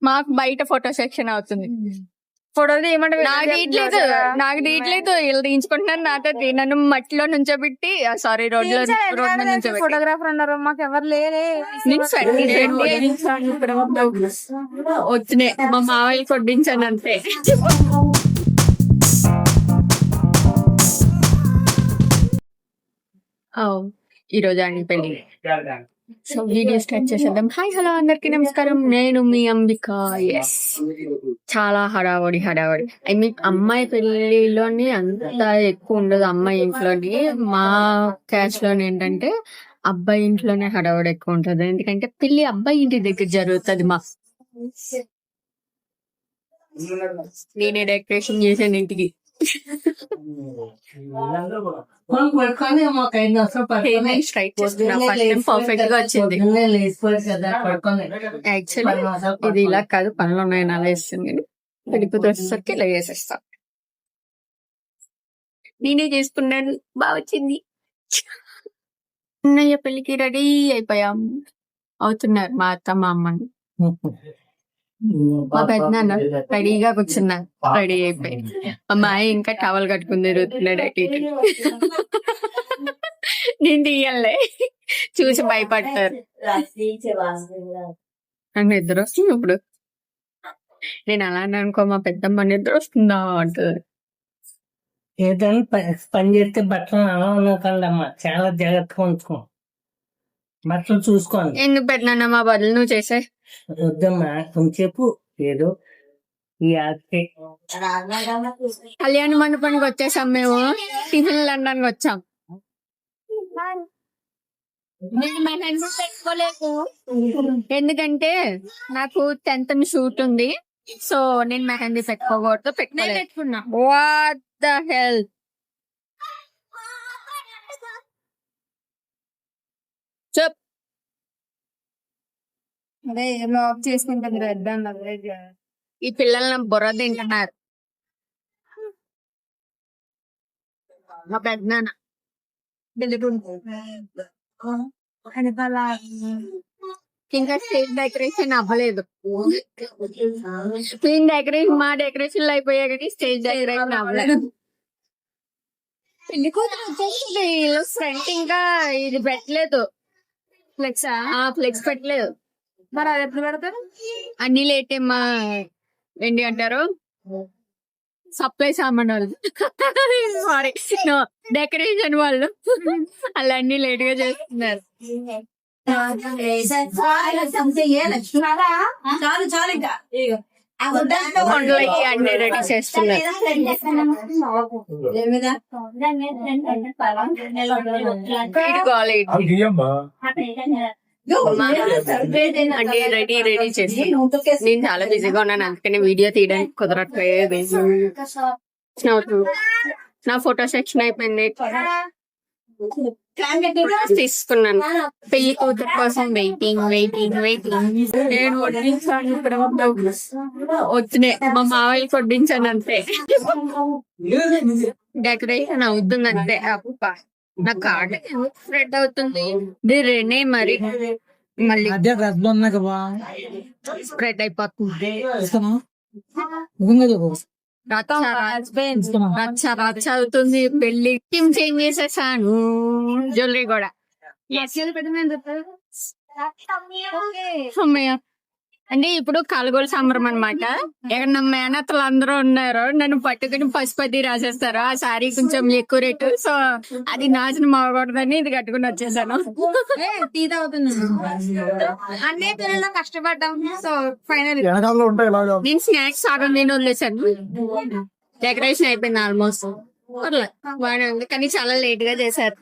మాకు బయట photo section అవుతుంది. ఫోటోలు తీయమంటే నాకు తీయట్లేదు వీళ్ళు తీయించుకుంటున్నారు నాతో. నన్ను మట్టిలో నుంచోబెట్టి సారీ రోడ్ నుంచోబెట్టి ఫోటోగ్రాఫర్ అన్నారు, మాకు ఎవరు లేరే. వచ్చినాయి మా మావయ్య కొట్టించాను అంతే. ఈ రోజు అండి పెళ్లి. సో వీడియో స్టార్ట్ చేసేద్దాం. హాయ్ హలో అందరికి నమస్కారం, నేను మీ అంబిక. ఎస్, చాలా హడావడి. ఐ మీన్ అమ్మాయి పెళ్లిలోని అంత ఎక్కువ ఉండదు అమ్మాయి ఇంట్లోని. మా క్యాస్ట్ లోని ఏంటంటే అబ్బాయి ఇంట్లోనే హడావడి ఎక్కువ ఉంటది. ఎందుకంటే పెళ్లి అబ్బాయి ఇంటి దగ్గర జరుగుతుంది. నేనే డెకరేషన్ చేశాను ఇంటికి. పర్ఫెక్ట్ గా వచ్చింది. యాక్చువల్లీ ఇది ఇలా కాదు, పనులు ఉన్నాయని అలా వేస్తుంది. పెళ్లికూతురు వచ్చేసరికి ఇలా వేసేస్తా. నేనే చేసుకున్నాను, బాగా వచ్చింది. అన్నయ్య పెళ్లికి రెడీ అయిపోయాం. అవుతున్నారు మా అత్త మా అమ్మని. మా పెద్దనాన్న రెడీగా కూర్చున్నా, రెడీ అయిపోయి. మా మాయ ఇంకా టవల్ కట్టుకుని తిరుగుతున్నాడు అటు ఇటు. నేను తీయలే, చూసి భయపడతారు. నాకు నిద్ర వస్తుంది ఇప్పుడు. నేను అలా అనుకో, మా పెద్దమ్మ నిద్ర వస్తుందా అంటుంది. ఏదైనా పని చేస్తే బట్టలు అలా ఉండకండి అమ్మా, చాలా జాగ్రత్తగా ఉంచుకో. బట్టలు చూసుకోండి. ఎందుకు పెట్టినా మా బదులు నువ్వు చేసే. వద్దమ్మా కొంచెంసేపు ఏదో కళ్యాణ మండపానికి వచ్చేసాం మేము. టిఫిన్ లండన్ వచ్చాం. పెట్టుకోలేదు ఎందుకంటే నాకు 10th షూట్ ఉంది. సో నేను మెహందీ పెట్టుకోకూడదు, పెట్టుకున్నా. What the hell. చెప్ అదే లాక్ చేసుకుంటుంది రెడ్ అన్నది. ఈ పిల్లలు నా బుర్ర తింటున్నారు. మా పెద్దనాన్న ఇంకా స్టేజ్ డెకరేషన్ అవ్వలేదు. స్క్రీన్ డెకరేషన్ మా డెకరేషన్ అయిపోయా కానీ స్టేజ్ డెకరేషన్ అవ్వలేదు. పెళ్లి కూతురు వచ్చేసింది. ఫ్రంట్ ఇంకా ఇది పెట్టలేదు, ఫ్లెక్స్ పెట్టలేదు. మరి అది ఎప్పుడు పెడతారు? అన్ని లేట్ మా ఏంటి అంటారు, సప్లై సామాన్ వాళ్ళు, సారీ డెకరేషన్ వాళ్ళు అలా అన్ని లేట్ గా చేస్తున్నారు. వంటలకి అన్ని రెడీ చేస్తున్నారు. అంటే రెడీ చేసి నేను చాలా బిజీగా ఉన్నాను, అందుకని వీడియో తీయడానికి కుదరట్లేదు. నా ఫోటో సెక్షన్ అయిపోయింది, తీసుకున్నాను. పెళ్లి కూతురు కోసం వెయిటింగ్. నేను వడ్డించాను, వచ్చినాయి మా మావయ్య వడ్డించాను అంతే. డెకరేషన్ అవుతుంది అంతే. అప్ప నా కార్డ్ స్ప్రెడ్ అవుతుంది మరి మళ్ళీ స్ప్రెడ్ అయిపోతుంది. రచ్చ అవుతుంది. పెళ్లి చేంజ్ చేసేసాను, జ్యువెలరీ కూడా. అమ్మయ్య అంటే ఇప్పుడు కలగోలు సంబరం అనమాట. ఎక్కడ నా మేనత్తలు అందరూ ఉన్నారో నన్ను పట్టుకుని పసుపతి రాసేస్తారు. ఆ సారీ కొంచెం ఎక్కువ రేటు, సో అది నాశనం అవ్వకూడదని ఇది కట్టుకుని వచ్చేసాను. అన్ని పిల్లలు కష్టపడ్డాం. సో ఫైనల్ నేను స్నాక్స్ సగం నేను వదిలేసాను. డెకరేషన్ అయిపోయింది ఆల్మోస్ట్. బాగానే ఉంది కానీ చాలా లేట్ గా చేశారు.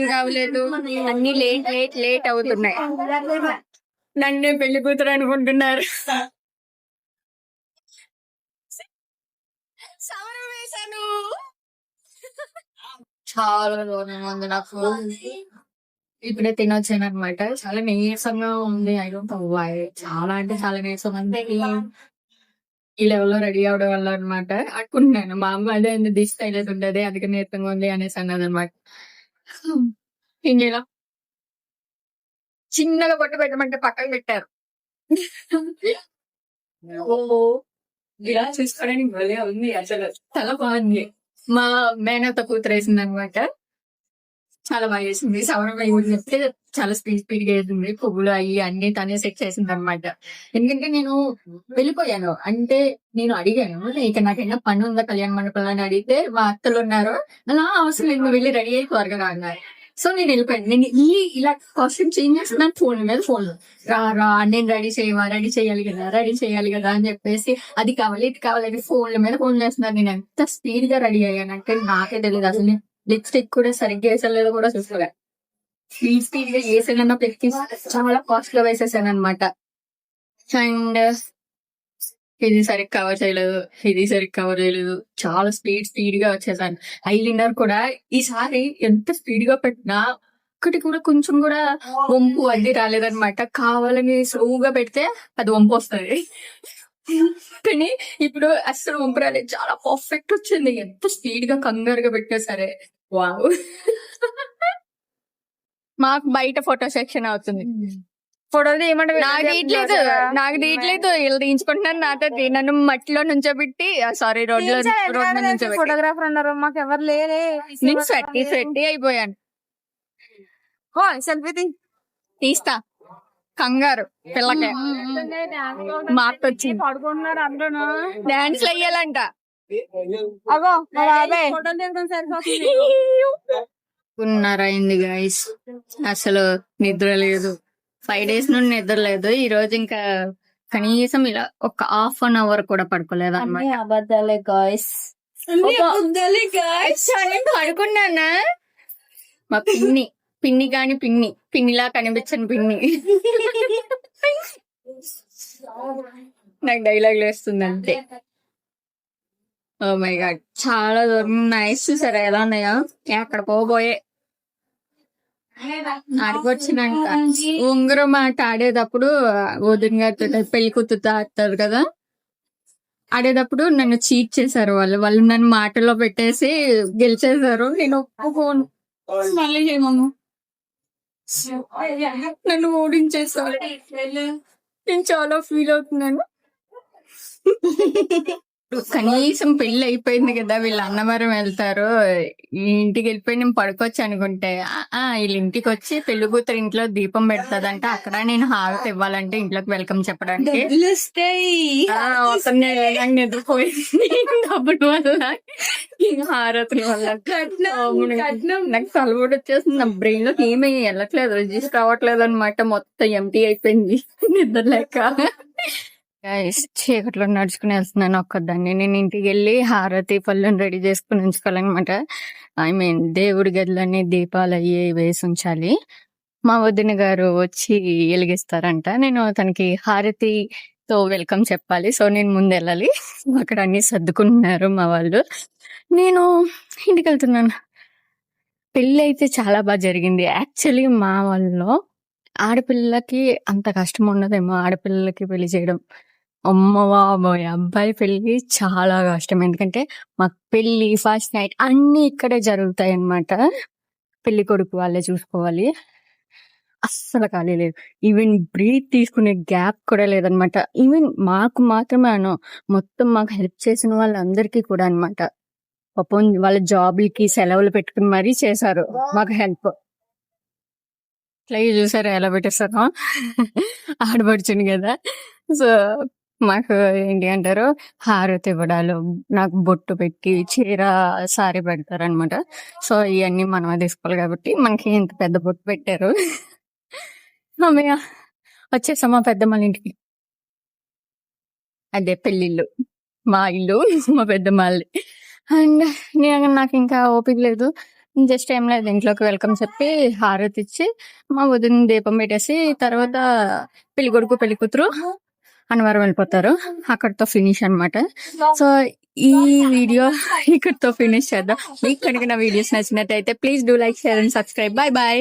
ఇంకా అవ్వలేదు, అన్ని లేట్ అవుతున్నాయి. నన్నే పెళ్లి కూతురు అనుకుంటున్నారు. వేశాను చాలా దూరం ఉంది నాకు. ఇప్పుడే తినొచ్చాను అనమాట. చాలా నీరసంగా ఉంది. I don't know why. చాలా అంటే చాలా నీరసం ఉంది. ఈ లెవెల్లో రెడీ అవడం వల్ల అనమాట. అనుకుంటున్నాను మా అమ్మ అదే దిష్టి హైలైట్ ఉంటది, అందుకే నీరసంగా ఉంది అనేసి అన్నది అనమాట. ఇంకేలా చిన్నగా బొట్టు పెట్టమంటే పక్కన పెట్టారు. ఇలా చూసుకోవడానికి భలే ఉంది అసలు. చాలా బాగుంది. మా మేనత్త కూతురు వేసింది అనమాట. చాలా బాగా చేసింది. సవరం వేయమని చెప్తే చాలా స్పీడ్ గా వేసింది. పువ్వులు అవి అన్ని తనే సెట్ చేసింది అనమాట. ఎందుకంటే నేను వెళ్ళిపోయాను. అంటే నేను అడిగాను, ఇక నాకైనా పని ఉందా కళ్యాణ మండపంలో అని అడిగితే మా అత్తలు ఉన్నారు, అలా అవసరం లేదు, నువ్వు వెళ్ళి రెడీ అయి త్వరగా అన్నారు. సో నేను వెళ్ళిపోయాను. నేను వెళ్ళి ఇలా కాస్ట్యూమ్ చేంజ్ చేస్తున్నాను, ఫోన్ మీద ఫోన్ రా నేను రెడీ చేయాలి కదా అని చెప్పేసి అది కావాలి ఇది కావాలి అని ఫోన్ల మీద ఫోన్ చేస్తున్నాను. నేను ఎంత స్పీడ్ గా రెడీ అయ్యానంటే నాకే తెలియదు. అసలు లిప్స్టిక్ కూడా సరిగ్గా వేసలేదో కూడా చూసుకోలే. స్పీడ్ గా వేసానన్న పెట్టి చాలా కాస్ట్ లో వేసేసాను అనమాట. అండ్ ఇది సరిగ్గా కవర్ చేయలేదు. చాలా స్పీడ్ గా వచ్చేసాను. ఐలైనర్ కూడా ఈసారి ఎంత స్పీడ్ గా పెట్టినా ఒకటి కూడా కొంచెం కూడా వంపు అది రాలేదన్నమాట. కావాలని స్లోగా పెడితే అది వంపు వస్తుంది, కానీ ఇప్పుడు అస్సలు వంపు రాలేదు. చాలా పర్ఫెక్ట్ వచ్చింది. ఎంత స్పీడ్ గా కంగారుగా పెట్టినా సరే. వావ్. మాకు బయట ఫోటో సెక్షన్ అవుతుంది. ఫోటో తీయమంటే నాకు తీయట్లేదు వీళ్ళు తీయించుకుంటున్నారు నాతో. నన్ను మట్టిలో నుంచోబెట్టి సారీ రోడ్ నుంచోబెట్టి ఫోటోగ్రాఫర్ అన్నారు, మాకు ఎవరు లేరే. నేను స్వెట్టి అయిపోయాను. సెల్ఫీ తీస్తా కంగారు పిల్లకే. మా అత్త వచ్చి పడుకుంటున్నారు అందరూ. డాన్స్ వెయ్యాలంట. అగో ఫోటో తీయడం సరిపోతుంది. అయింది గైస్, అసలు నిద్ర లేదు. 5 days నుండి నిద్ర లేదు. ఈ రోజు ఇంకా కనీసం ఇలా ఒక హాఫ్ అన్ అవర్ కూడా పడుకోలేదు అన్నమాట. అబద్ధాలే గాయ్స్. పడుకున్నానా? మా పిన్నిలా కనిపించని పిన్ని నాకు డైలాగ్ వేస్తుంది అంతే. ఓ మై గాడ్, చాలా దూరం నైస్. చూసారా ఎలా ఉన్నాయో? అక్కడ పోబోయే ఆడికొచ్చినాక ఉంగరం మాట ఆడేటప్పుడు వదిన గారితో పెళ్లి కూతురుతో ఆడతారు కదా, ఆడేటప్పుడు నన్ను చీట్ చేశారు వాళ్ళు నన్ను మాటలో పెట్టేసి గెలిచేశారు. నేను ఒప్పుకోను, మళ్ళీ చేయమను, నన్ను ఓడించేశారు. నేను చాలా ఫీల్ అవుతున్నాను. కనీసం పెళ్లి అయిపోయింది కదా, వీళ్ళు అన్నవరం వెళ్తారు, ఇంటికి వెళ్ళిపోయి నేను పడుకోవచ్చు అనుకుంటే వీళ్ళ ఇంటికి వచ్చి పెళ్లి కూతురు ఇంట్లో దీపం పెడతాదంట. అక్కడ నేను హారతి ఇవ్వాలంటే ఇంట్లోకి వెల్కమ్ చెప్పడానికి నిద్రపోయింది డబ్బుల వల్ల, హారతుల వల్ల. నాకు తలబడి వచ్చేసింది. నా బ్రెయిన్ లోకి ఏమీ వెళ్ళట్లేదు, రిజిస్టర్ అవ్వట్లేదు అనమాట. మొత్తం ఎంటీ అయిపోయింది నిద్ర లేక. చీకట్లో నడుచుకుని వెళ్తున్నాను ఒక్కదాన్ని. నేను ఇంటికి వెళ్ళి హారతి పళ్ళని రెడీ చేసుకుని ఉంచుకోవాలన్నమాట. దేవుడి గదిలోని దీపాలు అయ్యి వేసి ఉంచాలి. మా వదిన గారు వచ్చి వెలిగిస్తారంట. నేను తనకి హారతితో వెల్కమ్ చెప్పాలి. సో నేను ముందు వెళ్ళాలి. అక్కడ అన్ని సర్దుకుంటున్నారు మా వాళ్ళు. నేను ఇంటికి వెళ్తున్నాను. పెళ్ళి అయితే చాలా బాగా జరిగింది. యాక్చువల్లీ మా వాళ్ళలో ఆడపిల్లకి అంత కష్టం ఉండదేమో ఆడపిల్లలకి పెళ్లి చేయడం. బాబోయ్, అబ్బాయి పెళ్లి చాలా కష్టం. ఎందుకంటే మాకు పెళ్లి, ఫస్ట్ నైట్ అన్ని ఇక్కడే జరుగుతాయి అన్నమాట. పెళ్లి కొడుకు వాళ్ళే చూసుకోవాలి. అస్సలు ఖాళీ లేదు. ఈవెన్ బ్రీత్ తీసుకునే గ్యాప్ కూడా లేదనమాట. ఈవెన్ మాకు మాత్రమే మొత్తం మాకు హెల్ప్ చేసిన వాళ్ళందరికీ కూడా అనమాట. పాపం వాళ్ళ జాబులకి సెలవులు పెట్టుకుని మరీ చేశారు మాకు హెల్ప్. ఇట్లా చూసారా ఎలా పెట్టేస్తారో? ఆడపడుచుని కదా. సో మాకు ఏంటి అంటారు, హారతి ఇవ్వడాలు, నాకు బొట్టు పెట్టి చీర సారీ పెడతారు అనమాట. సో ఇవన్నీ మనమే తీసుకోవాలి కాబట్టి మనకి ఇంత పెద్ద బొట్టు పెట్టారు. అమ్మయ్య వచ్చేసాం మా పెద్దమ్మ ఇంటికి. అదే పెళ్ళిళ్ళు, మా ఇల్లు మా పెద్దమ్మాళ్ళి. అండ్ నాకు ఇంకా ఓపిక లేదు. జస్ట్ ఏం లేదు, ఇంట్లోకి వెల్కమ్ చెప్పి హారతి ఇచ్చి మా వదిన దీపం పెట్టేసి తర్వాత పెళ్లి కొడుకు పెళ్లి కూతురు అన్నవరం వెళ్ళిపోతారు. అక్కడితో ఫినిష్ అన్నమాట. సో ఈ వీడియో ఇక్కడితో ఫినిష్ చేద్దాం. మీకు కనుక నా వీడియోస్ నచ్చినట్టయితే please do like, share and subscribe. Bye bye.